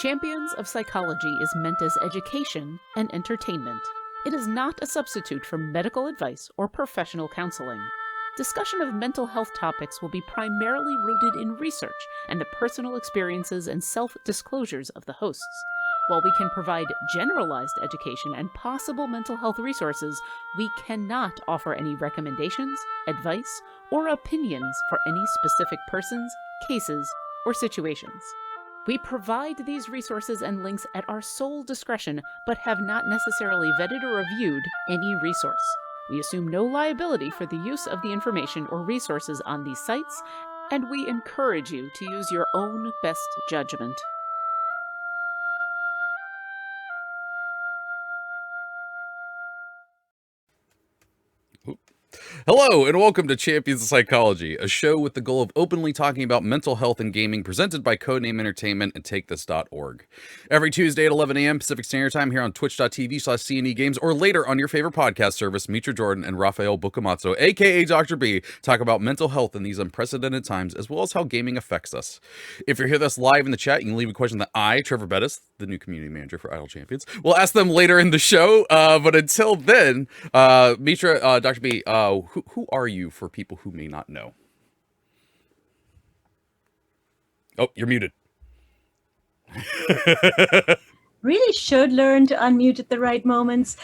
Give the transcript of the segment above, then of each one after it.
Champions of Psychology is meant as education and entertainment. It is not a substitute for medical advice or professional counseling. Discussion of mental health topics will be primarily rooted in research and the personal experiences and self-disclosures of the hosts. While we can provide generalized education and possible mental health resources, we cannot offer any recommendations, advice, or opinions for any specific persons, cases, or situations. We provide these resources and links at our sole discretion, but have not necessarily vetted or reviewed any resource. We assume no liability for the use of the information or resources on these sites, and we encourage you to use your own best judgment. Hello, and welcome to Champions of Psychology, a show with the goal of openly talking about mental health and gaming, presented by Codename Entertainment and TakeThis.org. Every Tuesday at 11 a.m. Pacific Standard Time here on twitch.tv/CNE Games, or later on your favorite podcast service, Mitra and Raffael Boccamazzo, aka Dr. B, talk about mental health in these unprecedented times, as well as how gaming affects us. If you're here with us live in the chat, you can leave a question that I, Treavor Bettis, the new community manager for Untitled Champions, will ask them later in the show. But until then, Mitra, Dr. B, who are you for people who may not know? Oh, you're muted. Really should learn to unmute at the right moments.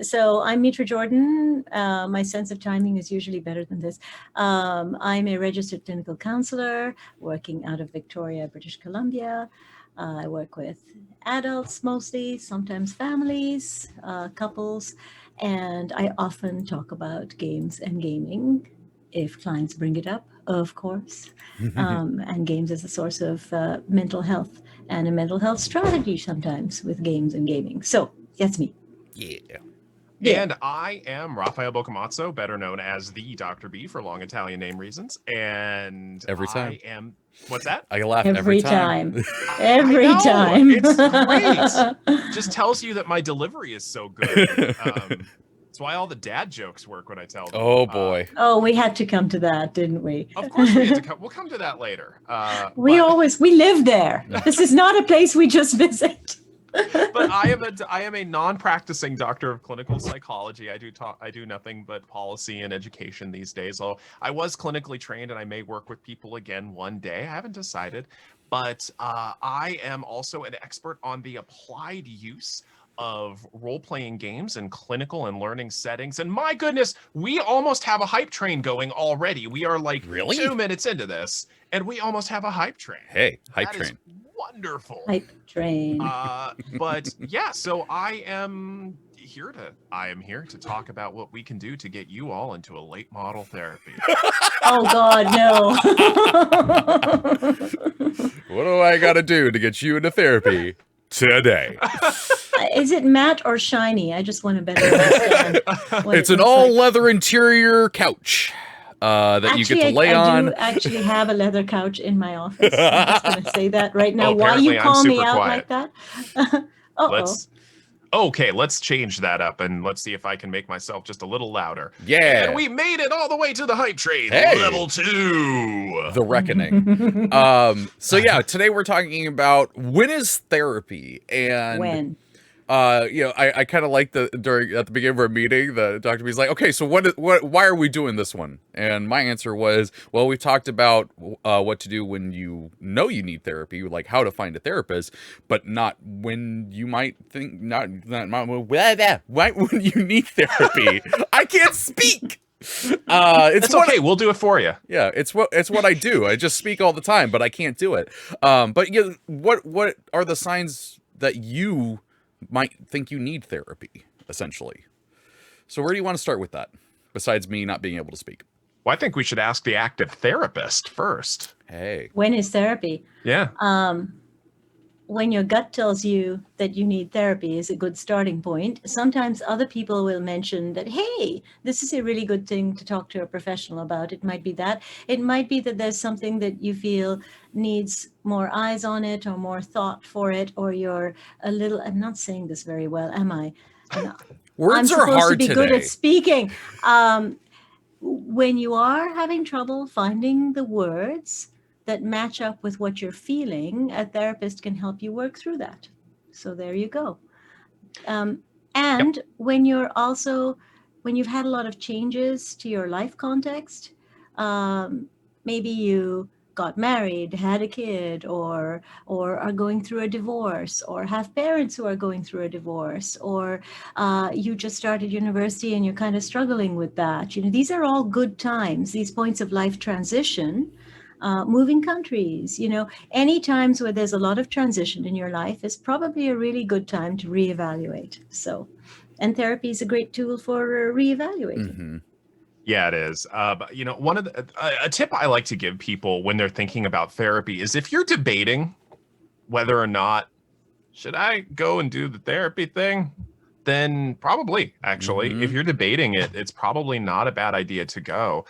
So I'm Mitra Jordan. My sense of timing is usually better than this. I'm a registered clinical counselor working out of Victoria, British Columbia. I work with adults mostly, sometimes families, couples, and I often talk about games and gaming if clients bring it up, of course. And games as a source of mental health and a mental health strategy sometimes with games and gaming. So that's me. Yeah. And I am Raffael Boccamazzo, better known as the Dr. B for long Italian name reasons. And Every time. I am, what's that? I laugh every time. Every I know, time. It's great. Just tells you that my delivery is so good. That's why all the dad jokes work when I tell them. Oh, boy. Oh, we had to come to that, didn't we? Of course we had to come. We'll come to that later. We live there. This is not a place we just visit. But I am a non-practicing doctor of clinical psychology. I do nothing but policy and education these days. I was clinically trained, and I may work with people again one day. I haven't decided, but I am also an expert on the applied use of role-playing games in clinical and learning settings. And my goodness, we almost have a hype train going already. We are like Really? 2 minutes into this, and we almost have a hype train. Hey, hype That train. is wonderful. Hype train. But yeah, so I am here to talk about what we can do to get you all into a late model therapy. Oh God, no. What do I gotta do to get you into therapy today? Is it matte or shiny? I just want to better understand. It's an all-leather interior couch that you get to lay on. I do actually have a leather couch in my office. I'm just going to say that right now. Oh, Why you apparently call I'm me super out quiet. like that? Let's change that up, and let's see if I can make myself just a little louder. Yeah. And we made it all the way to the hype train. Hey. Level 2. The Reckoning. So yeah, today we're talking about when is therapy, and When? I kind of like at the beginning of our meeting, the Dr. B's like, okay, so why are we doing this one? And my answer was, well, we've talked about what to do when you know you need therapy, like how to find a therapist, but not when you might think not when you need therapy. I can't speak. It's okay. We'll do it for you. Yeah, it's what I do. I just speak all the time, but I can't do it. But yeah, what are the signs that you might think you need therapy, essentially? So where do you want to start with that, besides me not being able to speak? Well, I think we should ask the active therapist first. Hey. When is therapy? Yeah. When your gut tells you that you need therapy is a good starting point. Sometimes other people will mention that, hey, this is a really good thing to talk to a professional about. It might be that. It might be that there's something that you feel needs more eyes on it or more thought for it, or you're a little, I'm not saying this very well, am I? Words I'm are supposed hard to be today. good at speaking. When you are having trouble finding the words, that match up with what you're feeling, a therapist can help you work through that. So there you go. And when you've had a lot of changes to your life context, maybe you got married, had a kid, or are going through a divorce, or have parents who are going through a divorce, or you just started university and you're kind of struggling with that. These are all good times, these points of life transition. Moving countries, any times where there's a lot of transition in your life is probably a really good time to reevaluate. So, and therapy is a great tool for reevaluating. Mm-hmm. Yeah, it is. But, one of a tip I like to give people when they're thinking about therapy is if you're debating whether or not should I go and do the therapy thing, then probably, actually, if you're debating it, it's probably not a bad idea to go.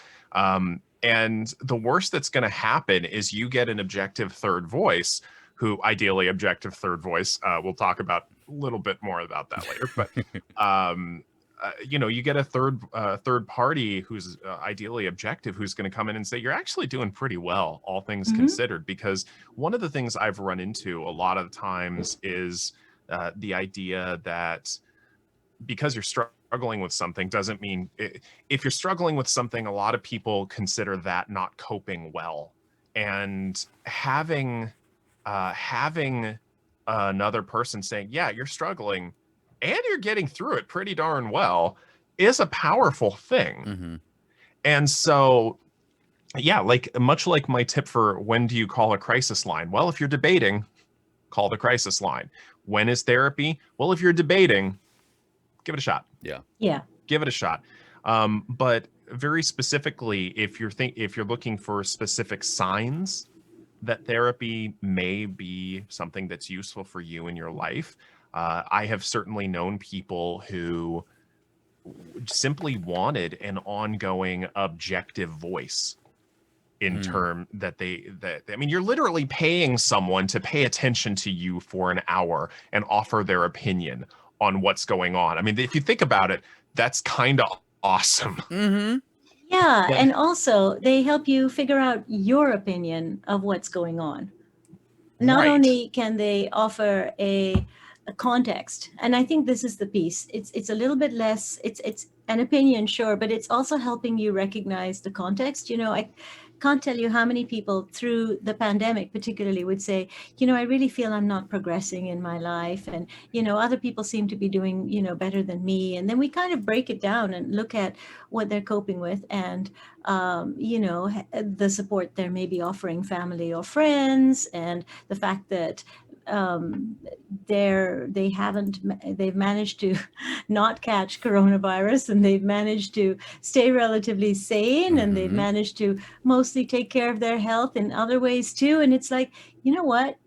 And the worst that's going to happen is you get an objective third voice, who ideally objective third voice. We'll talk about a little bit more about that later. But, you get a third party who's ideally objective, who's going to come in and say, you're actually doing pretty well, all things considered. Because one of the things I've run into a lot of times is the idea that because you're struggling with something doesn't mean if you're struggling with something, a lot of people consider that not coping well. And having another person saying, yeah, you're struggling and you're getting through it pretty darn well is a powerful thing. And so, yeah, much like my tip for when do you call a crisis line? Well, if you're debating, call the crisis line. When is therapy? Well, if you're debating, give it a shot. Yeah. Give it a shot. But very specifically, if you're looking for specific signs that therapy may be something that's useful for you in your life, I have certainly known people who simply wanted an ongoing objective voice in term that you're literally paying someone to pay attention to you for an hour and offer their opinion on what's going on. I mean, if you think about it, that's kind of awesome. Yeah, and also they help you figure out your opinion of what's going on. Not only can they offer a context, and I think this is the piece. It's a little bit less. It's an opinion, sure, but it's also helping you recognize the context. I can't tell you how many people through the pandemic particularly would say, I really feel I'm not progressing in my life, and other people seem to be doing better than me. And then we kind of break it down and look at what they're coping with, and the support they're maybe offering family or friends, and the fact that they've managed to not catch coronavirus, and they've managed to stay relatively sane, and they've managed to mostly take care of their health in other ways too. And it's like, you know what?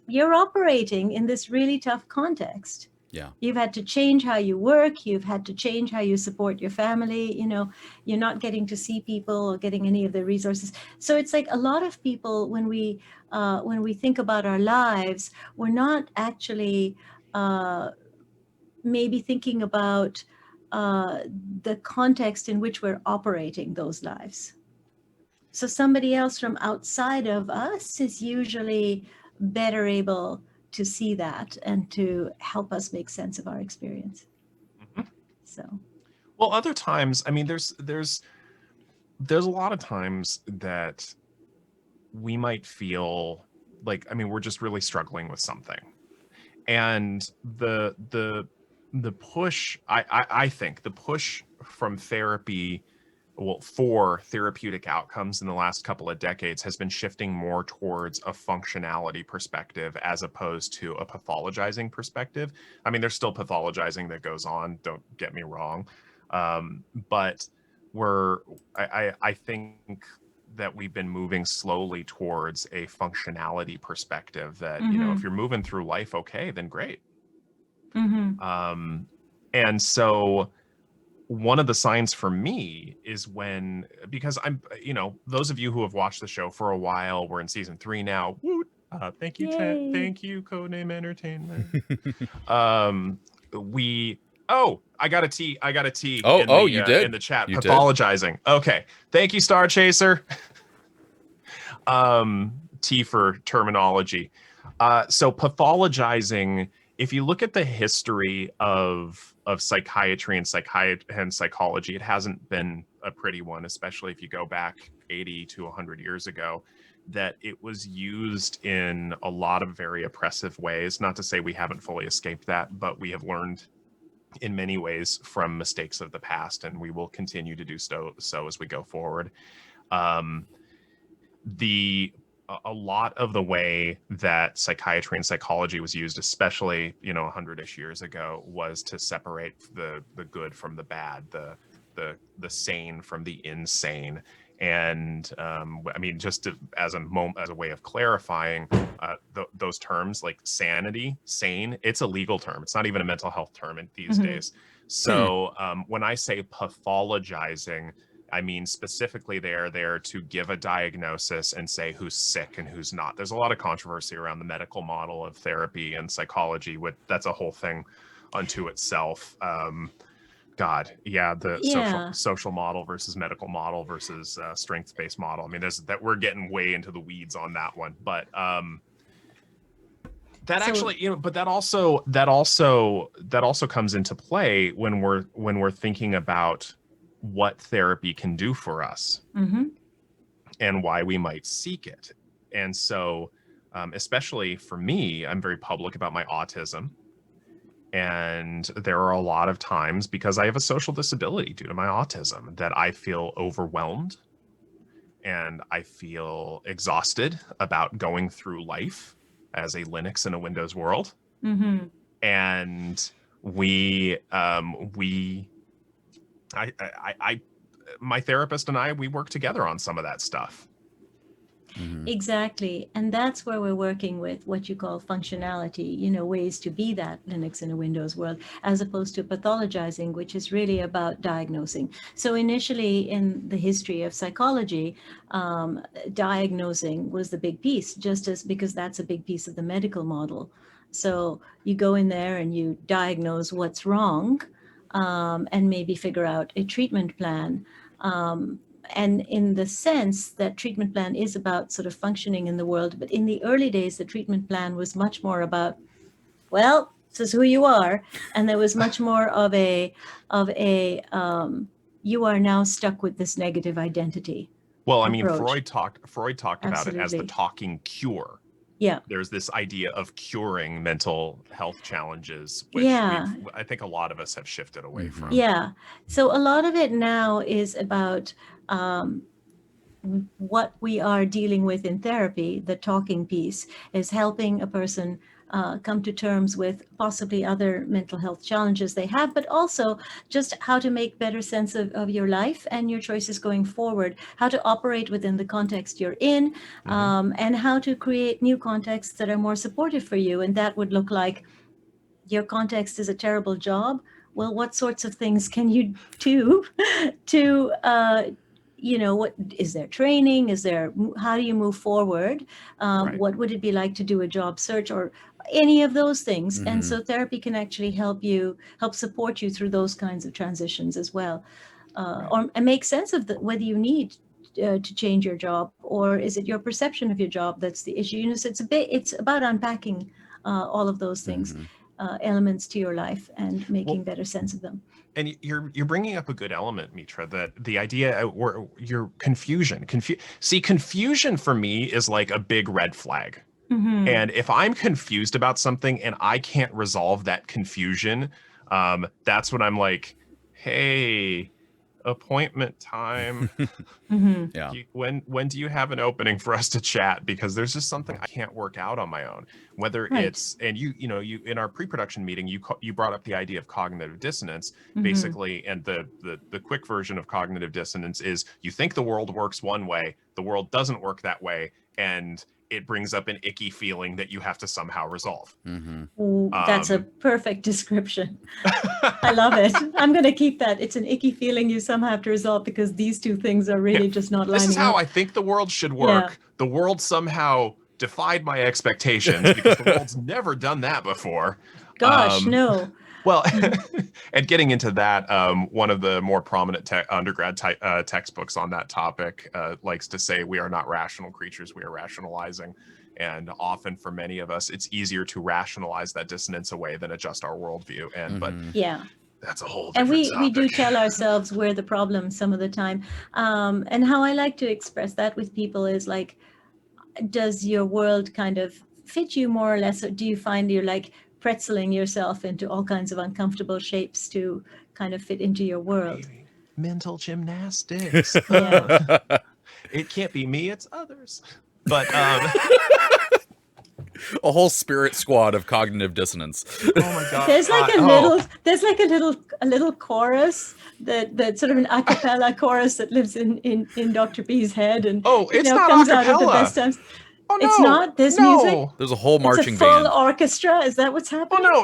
You're operating in this really tough context. Yeah. You've had to change how you work. You've had to change how you support your family. You're not getting to see people or getting any of the resources. So it's like a lot of people, when we think about our lives, we're not actually maybe thinking about the context in which we're operating those lives. So somebody else from outside of us is usually better able to see that and to help us make sense of our experience. So, well, other times, I mean, there's a lot of times that we might feel like, we're just really struggling with something, and the push, I think the push from therapy, for therapeutic outcomes in the last couple of decades has been shifting more towards a functionality perspective as opposed to a pathologizing perspective. There's still pathologizing that goes on, don't get me wrong. But I think that we've been moving slowly towards a functionality perspective that, if you're moving through life okay, then great. And so one of the signs for me is because I'm, those of you who have watched the show for a while, we're in season 3 now. Woot! Thank you, Chet. Thank you, Codename Entertainment. I got a T. You did? In the chat. You Pathologizing. Did? Okay. Thank you, Star Chaser. T for terminology. So pathologizing, if you look at the history of psychiatry and psychology, it hasn't been a pretty one, especially if you go back 80 to 100 years ago, that it was used in a lot of very oppressive ways. Not to say we haven't fully escaped that, but we have learned in many ways from mistakes of the past, and we will continue to do so as we go forward. A lot of the way that psychiatry and psychology was used, especially 100-ish years ago, was to separate the good from the bad, the sane from the insane. And I mean, just as a way of clarifying those terms, like sanity, sane, it's a legal term. It's not even a mental health term these days. So when I say pathologizing, I mean, specifically they're there to give a diagnosis and say who's sick and who's not. There's a lot of controversy around the medical model of therapy and psychology. That's a whole thing unto itself. Social model versus medical model versus strengths-based model. I mean, we're getting way into the weeds on that one, but that also comes into play when we're thinking about what therapy can do for us and why we might seek it. And so, especially for me, I'm very public about my autism. And there are a lot of times, because I have a social disability due to my autism, that I feel overwhelmed and I feel exhausted about going through life as a Linux in a Windows world. And my therapist and I, we work together on some of that stuff. Exactly. And that's where we're working with what you call functionality, ways to be that Linux in a Windows world, as opposed to pathologizing, which is really about diagnosing. So initially in the history of psychology, diagnosing was the big piece, because that's a big piece of the medical model. So you go in there and you diagnose what's wrong, and maybe figure out a treatment plan. And in the sense that treatment plan is about sort of functioning in the world, but in the early days, the treatment plan was much more about, well, this is who you are. And there was much more of a you are now stuck with this negative identity. Well, I mean, approach. Freud talked about it as the talking cure. Yeah. There's this idea of curing mental health challenges, which I think a lot of us have shifted away from. Yeah. So a lot of it now is about what we are dealing with in therapy. The talking piece is helping a person come to terms with possibly other mental health challenges they have, but also just how to make better sense of your life and your choices going forward, how to operate within the context you're in, and how to create new contexts that are more supportive for you. And that would look like, your context is a terrible job. Well, what sorts of things can you do to what is there training? How do you move forward? What would it be like to do a job search or any of those things? And so therapy can actually help support you through those kinds of transitions as well, and make sense of whether you need to change your job, or is it your perception of your job that's the issue? So it's about unpacking all of those things, elements to your life, and making better sense of them. And you're bringing up a good element, Mitra, that the idea your confusion for me is like a big red flag. And if I'm confused about something and I can't resolve that confusion, that's when I'm like, hey, appointment time. Yeah. When do you have an opening for us to chat? Because there's just something I can't work out on my own. Whether it's, and you in our pre-production meeting, you brought up the idea of cognitive dissonance, basically, and the quick version of cognitive dissonance is you think the world works one way, the world doesn't work that way, and it brings up an icky feeling that you have to somehow resolve. That's a perfect description. I love it. I'm going to keep that. It's an icky feeling you somehow have to resolve, because these two things are really just not lining up. This is how I think the world should work. Yeah. The world somehow defied my expectations, because the world's never done that before. Gosh, no. Well, and getting into that, one of the more prominent undergrad textbooks on that topic likes to say we are not rational creatures, we are rationalizing. And often for many of us, it's easier to rationalize that dissonance away than adjust our worldview. And but yeah, that's a whole and different we do topic. tell ourselves we're the problem some of the time. And how I like to express that with people is like, does your world kind of fit you more or less, or do you find you're like pretzeling yourself into all kinds of uncomfortable shapes to kind of fit into your world? Mental gymnastics. Yeah. It can't be me, it's others. But A whole spirit squad of cognitive dissonance. oh my god. There's like a little chorus that sort of an a cappella chorus that lives in Dr. B's head, and it's not comes a out at the cappella. best times. Oh, no, It's not this music. There's a whole marching It's a full band. orchestra. Is that what's Oh happening? no,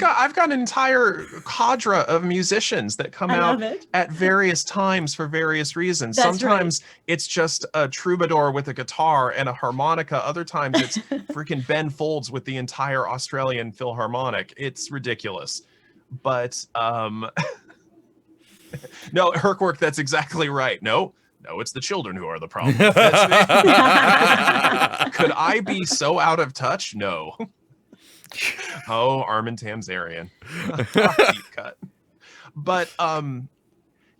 I've got an entire cadre of musicians that come I out love it. at various times for various reasons. That's Sometimes it's just a troubadour with a guitar and a harmonica. Other times it's freaking Ben Folds with the entire Australian Philharmonic. It's ridiculous. But no, Herkwork, that's exactly right. No, it's the children who are the problem. Could I be so out of touch? No. Oh, Armin Tamzarian. Deep cut. But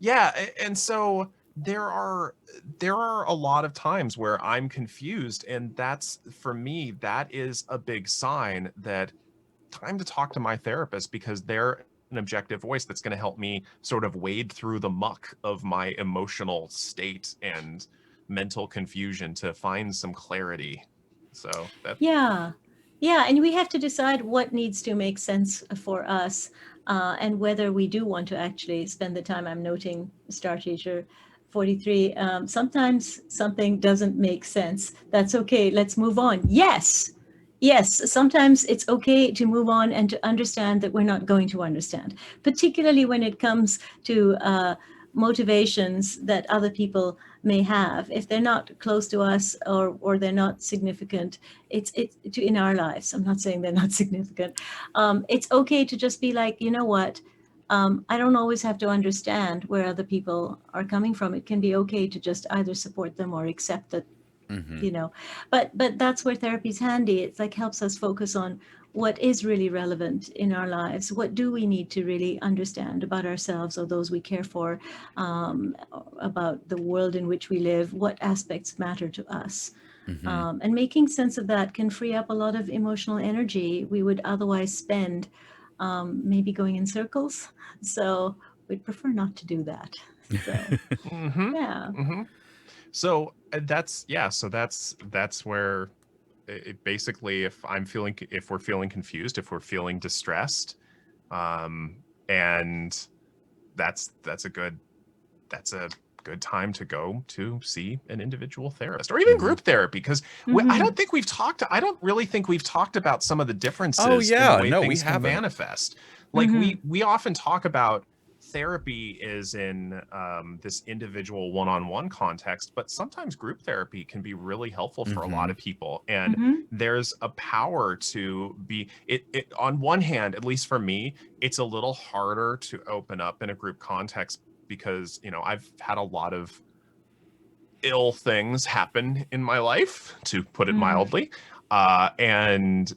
yeah, and so there are a lot of times where I'm confused, and that's, for me, that is a big sign that time to talk to my therapist, because they're an objective voice that's going to help me sort of wade through the muck of my emotional state and mental confusion to find some clarity. So that Yeah, and we have to decide what needs to make sense for us, and whether we do want to actually spend the time. I'm noting Star Teacher 43. Sometimes something doesn't make sense. That's okay. Let's move on. Yes, sometimes it's okay to move on and to understand that we're not going to understand, particularly when it comes to motivations that other people may have. If they're not close to us, or they're not significant, it's in our lives. I'm not saying they're not significant. It's okay to just be like, you know what? I don't always have to understand where other people are coming from. It can be okay to just either support them or accept that, but that's where therapy's handy. It's like helps us focus on what is really relevant in our lives. What do we need to really understand about ourselves or those we care for, about the world in which we live? What aspects matter to us? And making sense of that can free up a lot of emotional energy we would otherwise spend maybe going in circles. So we'd prefer not to do that. So, yeah. So that's where it basically, if we're feeling confused, if we're feeling distressed, and that's a good time to go to see an individual therapist, or even group therapy, because I don't really think we've talked about some of the differences in the way things can manifest. Like we often talk about therapy is in this individual one-on-one context, but sometimes group therapy can be really helpful for a lot of people. And there's a power to be it on one hand, at least for me, it's a little harder to open up in a group context, because I've had a lot of ill things happen in my life, to put it mildly, and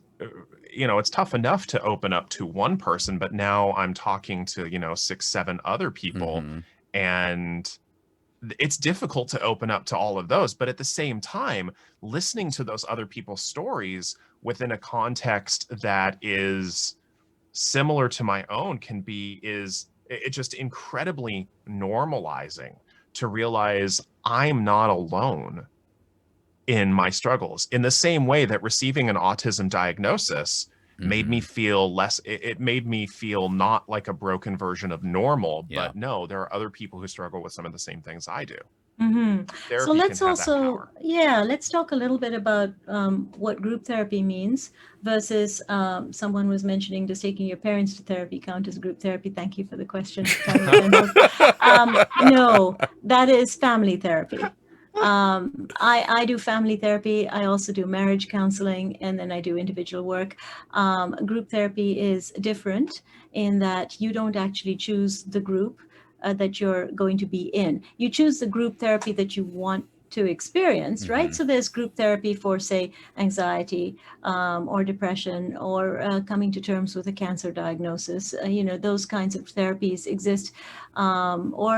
it's tough enough to open up to one person, but now I'm talking to 6-7 other people, and it's difficult to open up to all of those. But at the same time, listening to those other people's stories within a context that is similar to my own it's just incredibly normalizing to realize I'm not alone in my struggles, in the same way that receiving an autism diagnosis made me feel less, it made me feel not like a broken version of normal, but no, there are other people who struggle with some of the same things I do. So let's let's talk a little bit about what group therapy means versus someone was mentioning, does taking your parents to therapy count as group therapy? Thank you for the question. No, that is family therapy. I do family therapy. I also do marriage counseling, and then I do individual work. Group therapy is different in that you don't actually choose the group that you're going to be in. You choose the group therapy that you want to experience, right? Mhm. So there's group therapy for, say, anxiety or depression or coming to terms with a cancer diagnosis. Those kinds of therapies exist. Or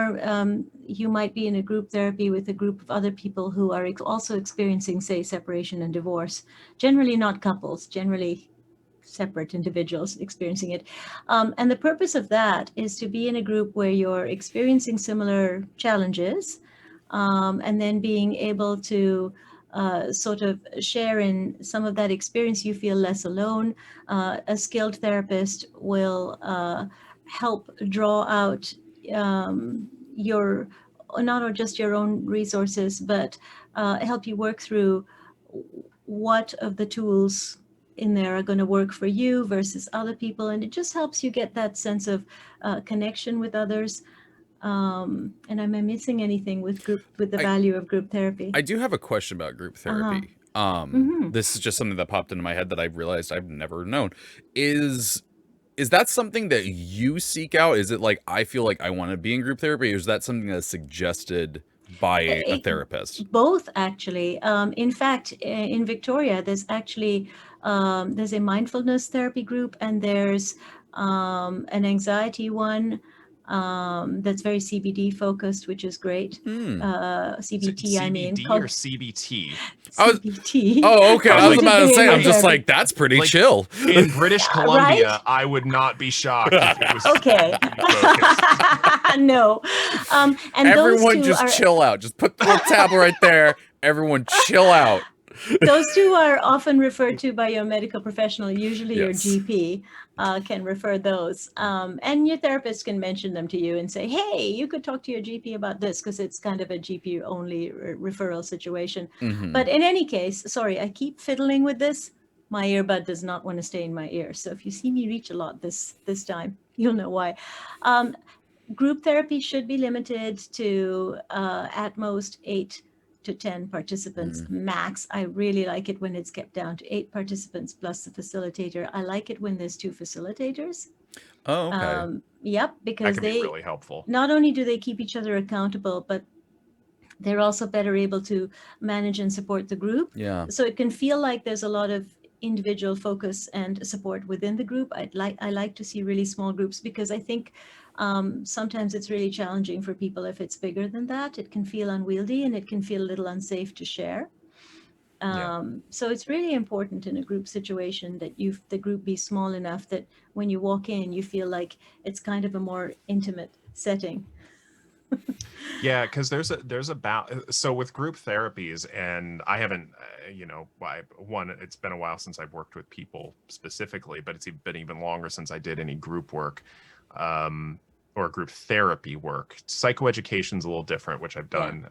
you might be in a group therapy with a group of other people who are also experiencing, say, separation and divorce. Generally not couples, generally separate individuals experiencing it. And the purpose of that is to be in a group where you're experiencing similar challenges, and then being able to sort of share in some of that experience. You feel less alone. A skilled therapist will help draw out your, not just your own resources, but help you work through what of the tools in there are going to work for you versus other people. And it just helps you get that sense of connection with others. And am I missing anything with the value of group therapy? I do have a question about group therapy. This is just something that popped into my head that I realized I've never known. Is that something that you seek out? Is it like, I feel like I want to be in group therapy, or is that something that's suggested by a therapist? Both, actually. In fact, in Victoria, there's actually there's a mindfulness therapy group, and there's an anxiety one that's very CBD focused, which is great. CBT, I mean, CBD or CBT? CBT. Oh, okay. I was about to say, I'm Cognitive just behavioral like, that's pretty Like, chill. In British Columbia, right? I would not be shocked if it was Okay. focused. No. And Everyone those two just are, chill out. Just put the little tab right there. Everyone chill out. those two are often referred to by your medical professional. Usually your Yes. GP can refer those. And your therapist can mention them to you and say, hey, you could talk to your GP about this, because it's kind of a GP only referral situation. Mhm. But in any case, sorry, I keep fiddling with this. My earbud does not want to stay in my ear. So if you see me reach a lot this time, you'll know why. Group therapy should be limited to at most 8 to 10 participants max. I really like it when it's kept down to 8 participants plus the facilitator. I like it when there's 2 facilitators. Oh, okay. Yep, That because can be really helpful. not only do they keep each other accountable, but they're also better able to manage and support the group. Yeah. So it can feel like there's a lot of individual focus and support within the group. I like to see really small groups, because I think sometimes it's really challenging for people if it's bigger than that. It can feel unwieldy and it can feel a little unsafe to share. So it's really important in a group situation that the group be small enough that when you walk in, you feel like it's kind of a more intimate setting. Yeah, because there's so with group therapies, and I haven't, it's been a while since I've worked with people specifically, but it's been even longer since I did any group work or group therapy work. Psychoeducation's a little different, which I've done.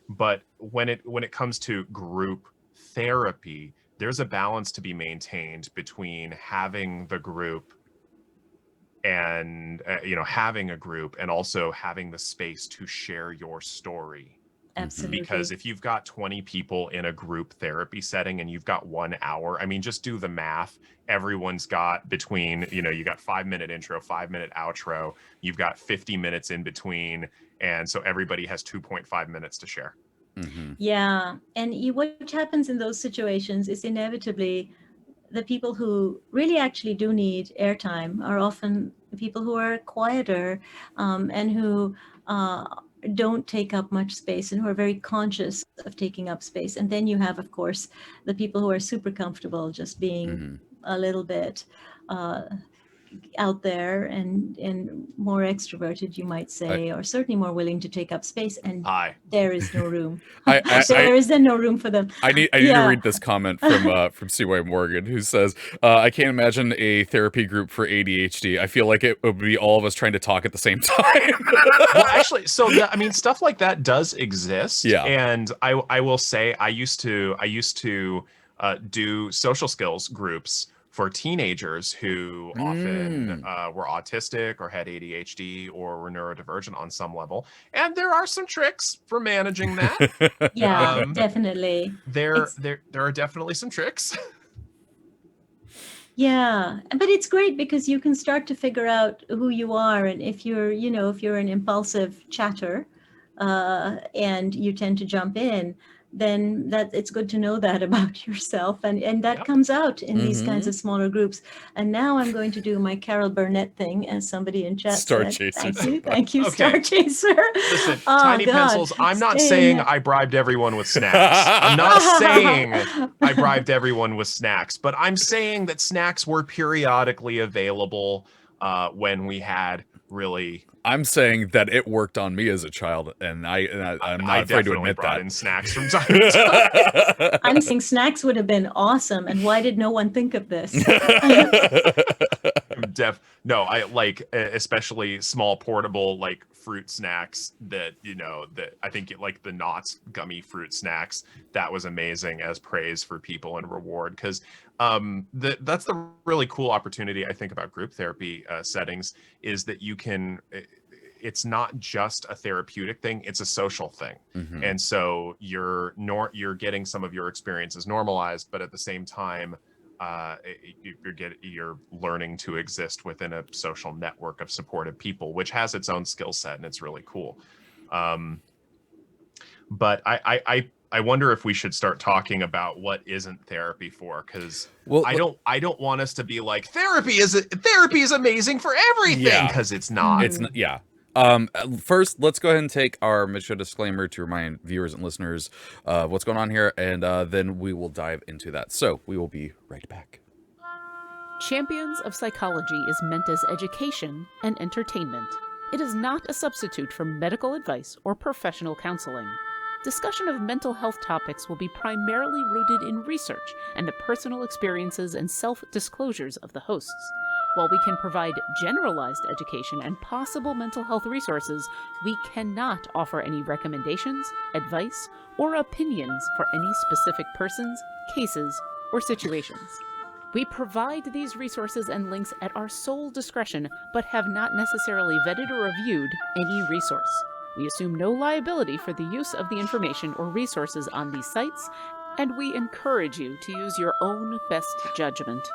But when it comes to group therapy, there's a balance to be maintained between having the group and having a group, and also having the space to share your story. Absolutely. Because if you've got 20 people in a group therapy setting and you've got 1 hour, I mean, just do the math. Everyone's got between, you got 5-minute intro, 5-minute outro, you've got 50 minutes in between. And so everybody has 2.5 minutes to share. Yeah. And what happens in those situations is inevitably the people who really actually do need airtime are often the people who are quieter and who don't take up much space and who are very conscious of taking up space. And then you have, of course, the people who are super comfortable just being a little bit out there and more extroverted, you might say, or certainly more willing to take up space. And there is no room. There is then no room for them. I need to read this comment from C.Y. Morgan, who says, I can't imagine a therapy group for ADHD. I feel like it would be all of us trying to talk at the same time. Well, actually, so stuff like that does exist. Yeah. And I will say I used to do social skills groups for teenagers who often were autistic or had ADHD or were neurodivergent on some level. And there are some tricks for managing that. Yeah, definitely. There are definitely some tricks. Yeah, but it's great because you can start to figure out who you are, and if you're, if you're an impulsive chatter, and you tend to jump in, then it's good to know that about yourself, and that comes out in these kinds of smaller groups. And now I'm going to do my Carol Burnett thing, as somebody in chat Star said. Chaser. Thank you, Okay. Star Chaser. Listen, Oh, Tiny God. Pencils, I'm not Stay in saying it. I bribed everyone with snacks. I'm not saying I bribed everyone with snacks, but I'm saying that snacks were periodically available when we had really... I'm saying that it worked on me as a child, and I'm not afraid to admit brought that. in snacks from time to time. I'm saying snacks would have been awesome, and why did no one think of this? No, I like especially small portable like fruit snacks that that I think like the Knott's gummy fruit snacks. That was amazing as praise for people and reward, because that's the really cool opportunity I think about group therapy settings, is that you can. It's not just a therapeutic thing; it's a social thing, and so you're getting some of your experiences normalized, but at the same time, you're learning to exist within a social network of supportive people, which has its own skill set, and it's really cool. But I wonder if we should start talking about what isn't therapy for, because I don't want us to be like therapy is amazing for everything, because it's not. It's not. Yeah. First, let's go ahead and take our Mitra disclaimer to remind viewers and listeners of what's going on here, and then we will dive into that. So we will be right back. Champions of Psychology is meant as education and entertainment. It is not a substitute for medical advice or professional counseling. Discussion of mental health topics will be primarily rooted in research and the personal experiences and self-disclosures of the hosts. While we can provide generalized education and possible mental health resources, we cannot offer any recommendations, advice, or opinions for any specific persons, cases, or situations. We provide these resources and links at our sole discretion, but have not necessarily vetted or reviewed any resource. We assume no liability for the use of the information or resources on these sites, and we encourage you to use your own best judgment.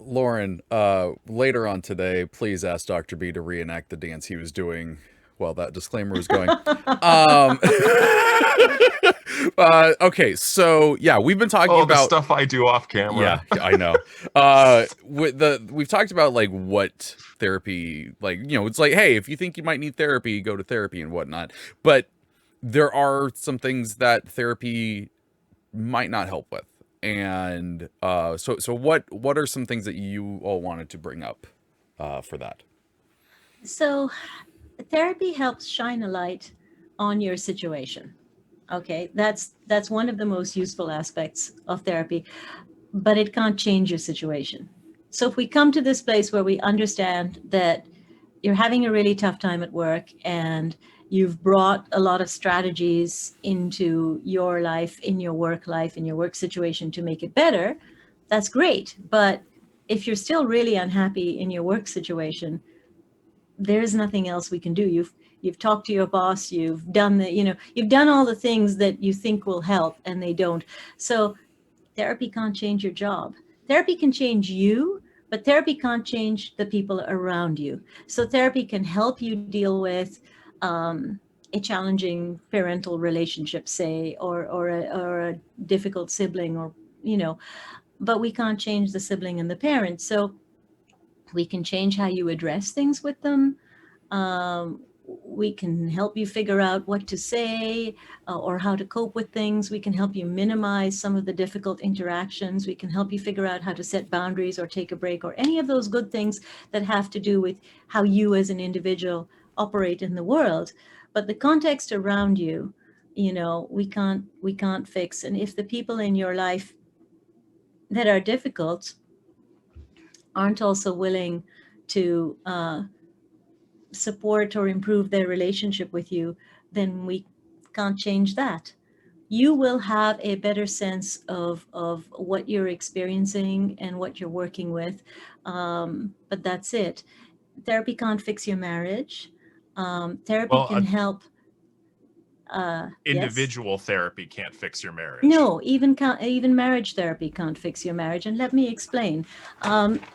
Lauren, later on today, please ask Dr. B to reenact the dance he was doing while that disclaimer was going. Okay, so yeah, we've been talking about the stuff I do off camera. Yeah, I know. We've talked about like what therapy, like, it's like, hey, if you think you might need therapy, go to therapy and whatnot. But there are some things that therapy might not help with. And so what are some things that you all wanted to bring up for that? So therapy helps shine a light on your situation. Okay, that's one of the most useful aspects of therapy, but it can't change your situation. So if we come to this place where we understand that you're having a really tough time at work and you've brought a lot of strategies into your life, in your work life, in your work situation to make it better, that's great. But if you're still really unhappy in your work situation, there's nothing else we can do. You've talked to your boss, you've done you've done all the things that you think will help, and they don't. So therapy can't change your job. Therapy can change you, but therapy can't change the people around you. So therapy can help you deal with a challenging parental relationship, say, or a difficult sibling, or but we can't change the sibling and the parent. So we can change how you address things with them. We can help you figure out what to say or how to cope with things. We can help you minimize some of the difficult interactions. We can help you figure out how to set boundaries or take a break, or any of those good things that have to do with how you as an individual operate in the world. But the context around you, we can't fix. And if the people in your life that are difficult aren't also willing to support or improve their relationship with you, then we can't change that. You will have a better sense of what you're experiencing and what you're working with. But that's it. Therapy can't fix your marriage. Therapy Well, can help. Yes? individual therapy can't fix your marriage. No, even marriage therapy can't fix your marriage. And let me explain.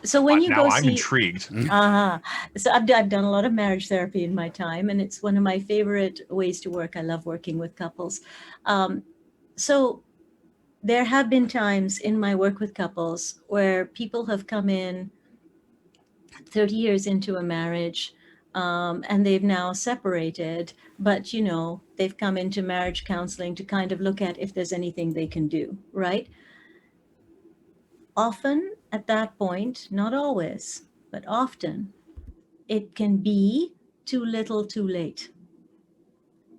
So when you now go I'm see, intrigued. so I've done a lot of marriage therapy in my time, and it's one of my favorite ways to work. I love working with couples. So there have been times in my work with couples where people have come in 30 years into a marriage, and they've now separated, but they've come into marriage counseling to kind of look at if there's anything they can do, right? Often at that point, not always, but often, it can be too little too late.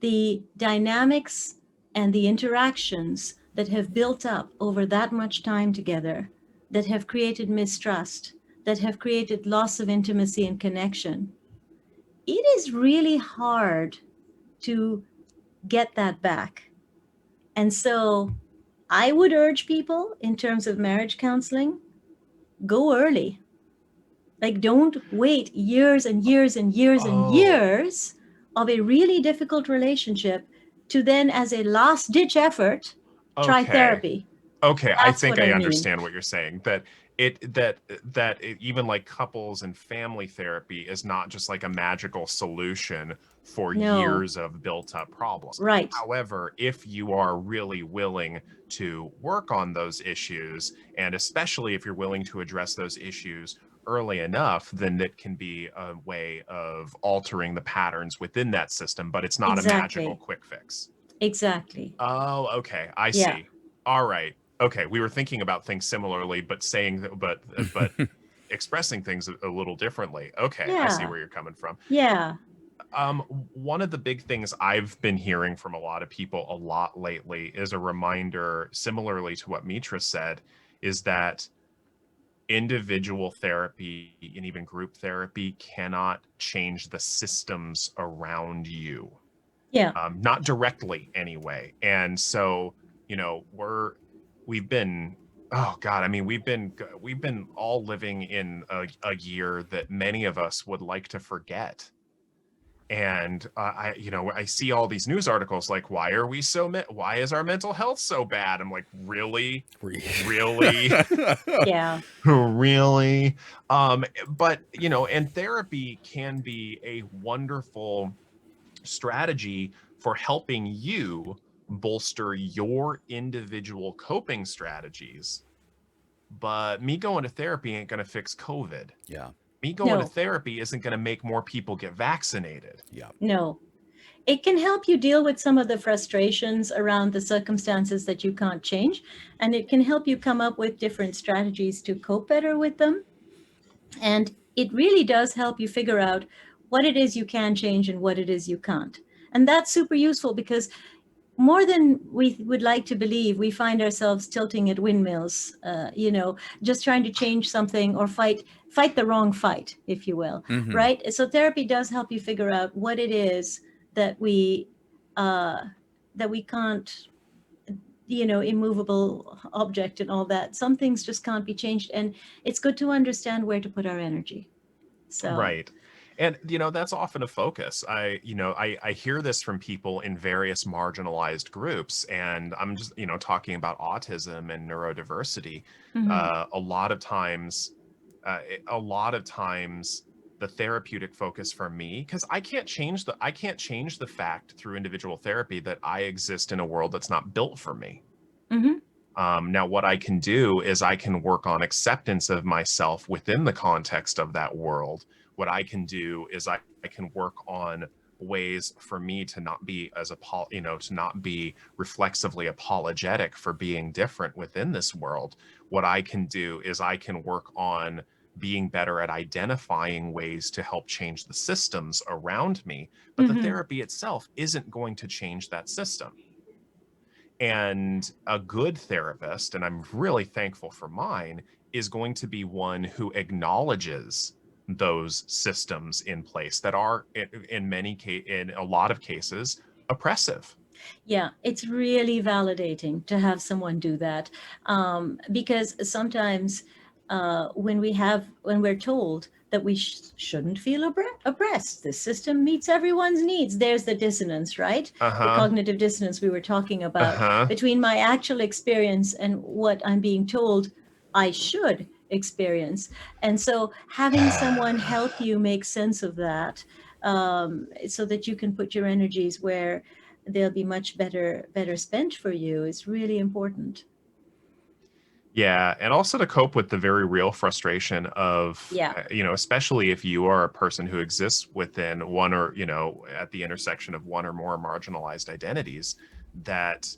The dynamics and the interactions that have built up over that much time together, that have created mistrust, that have created loss of intimacy and connection, it is really hard to get that back. And so I would urge people in terms of marriage counseling, go early. Like, don't wait years and years and years and years of a really difficult relationship to then, as a last ditch effort, try therapy. Okay, I That's think what I I mean. understand what you're saying. That even like couples and family therapy is not just like a magical solution for No. years of built-up problems. Right. However, if you are really willing to work on those issues, and especially if you're willing to address those issues early enough, then it can be a way of altering the patterns within that system, but it's not a magical quick fix. Exactly. Oh, okay. I Yeah. see. All right. Okay. We were thinking about things similarly, but but expressing things a little differently. Okay. I see Yeah. where you're coming from. Yeah. One of the big things I've been hearing from a lot of people a lot lately is a reminder, similarly to what Mitra said, is that individual therapy and even group therapy cannot change the systems around you. Yeah. Not directly anyway. And so, we've been, oh God, I mean, we've been all living in a year that many of us would like to forget. And I see all these news articles like, why is our mental health so bad? I'm like, really? Yeah. Really? But and therapy can be a wonderful strategy for helping you bolster your individual coping strategies. But me going to therapy ain't going to fix COVID. Yeah. Me going No. to therapy isn't going to make more people get vaccinated. Yeah. No. It can help you deal with some of the frustrations around the circumstances that you can't change, and it can help you come up with different strategies to cope better with them. And it really does help you figure out what it is you can change and what it is you can't. And that's super useful, because more than we would like to believe, we find ourselves tilting at windmills, just trying to change something or fight the wrong fight, if you will, Mhm. right? So therapy does help you figure out what it is that we can't, immovable object and all that. Some things just can't be changed, and it's good to understand where to put our energy. So Right. And that's often a focus. I hear this from people in various marginalized groups, and I'm just talking about autism and neurodiversity. mhm. A lot of times the therapeutic focus for me, because I can't change the fact through individual therapy that I exist in a world that's not built for me. Mhm. Now, what I can do is I can work on acceptance of myself within the context of that world. What I can do is I can work on ways for me to not be to not be reflexively apologetic for being different within this world. What I can do is I can work on being better at identifying ways to help change the systems around me. But the Mhm. therapy itself isn't going to change that system. And a good therapist, and I'm really thankful for mine, is going to be one who acknowledges those systems in place that are in a lot of cases oppressive. Yeah, it's really validating to have someone do that, because sometimes when we're told that we shouldn't feel oppressed, the system meets everyone's needs. There's the dissonance, right? The Uh-huh. cognitive dissonance we were talking about Uh-huh. between my actual experience and what I'm being told I should experience. And so having someone help you make sense of that, so that you can put your energies where they'll be much better spent for you, is really important. Yeah, and also to cope with the very real frustration of, Yeah. especially if you are a person who exists within one or, at the intersection of one or more marginalized identities, that